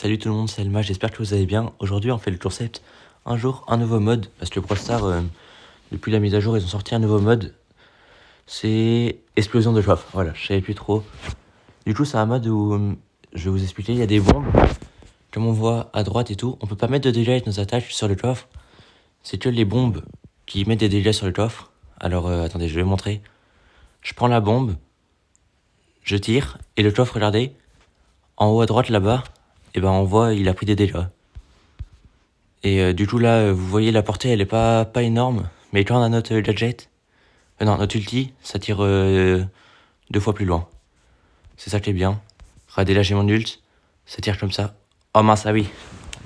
Salut tout le monde, c'est Elma, j'espère que vous allez bien. Aujourd'hui on fait le concept un jour, un nouveau mode, parce que Brawl Stars, depuis la mise à jour, ils ont sorti un nouveau mode. C'est explosion de coffre, voilà, je savais plus trop. Du coup c'est un mode où, je vais vous expliquer, il y a des bombes, comme on voit à droite et tout. On peut pas mettre de dégâts avec nos attaques sur le coffre, c'est que les bombes qui mettent des dégâts sur le coffre. Alors attendez, je vais vous montrer. Je prends la bombe, je tire, et le coffre, regardez, en haut à droite là-bas, et ben on voit il a pris des dégâts. Et du coup là, vous voyez la portée elle est pas énorme, mais quand on a notre gadget, non notre ulti, ça tire 2 fois plus loin. C'est ça qui est bien. Regardez là j'ai mon ult, ça tire comme ça. Oh mince, ah oui,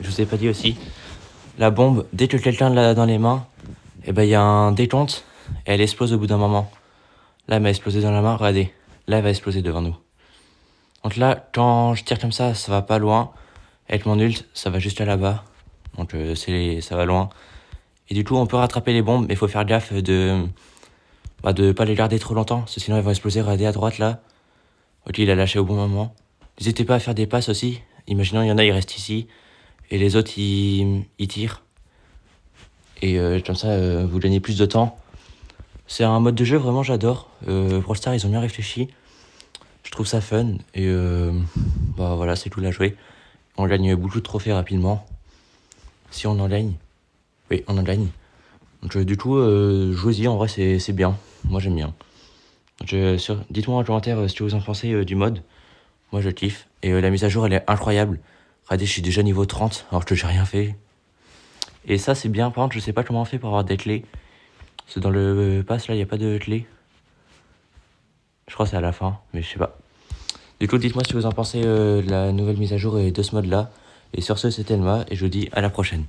je vous ai pas dit aussi, la bombe, dès que quelqu'un l'a dans les mains, et ben il y a un décompte, et elle explose au bout d'un moment. Là elle m'a explosé dans la main, regardez, là elle va exploser devant nous. Donc là, quand je tire comme ça va pas loin. Avec mon ult, ça va juste là-bas. Donc ça va loin. Et du coup, on peut rattraper les bombes, mais il faut faire gaffe de pas les garder trop longtemps, parce que sinon elles vont exploser. Regardez à droite là. Ok, il a lâché au bon moment. N'hésitez pas à faire des passes aussi. Imaginons il y en a, ils restent ici, et les autres ils tirent. Et comme ça, vous gagnez plus de temps. C'est un mode de jeu vraiment j'adore. Brawl Stars, ils ont bien réfléchi. Je trouve ça fun et voilà, c'est cool à jouer. On gagne beaucoup de trophées rapidement. Si on en gagne. Oui, on en gagne. Donc du coup, jouez-y, en vrai c'est bien. Moi j'aime bien. Donc, dites-moi en commentaire ce que vous en pensez du mode. Moi je kiffe. Et la mise à jour elle est incroyable. Regardez, je suis déjà niveau 30 alors que j'ai rien fait. Et ça c'est bien, par contre je sais pas comment on fait pour avoir des clés. C'est dans le pass là, il n'y a pas de clés. Je crois que c'est à la fin, mais je sais pas. Du coup, dites-moi ce que vous en pensez de la nouvelle mise à jour et de ce mode là. Et sur ce, c'était Elma et je vous dis à la prochaine.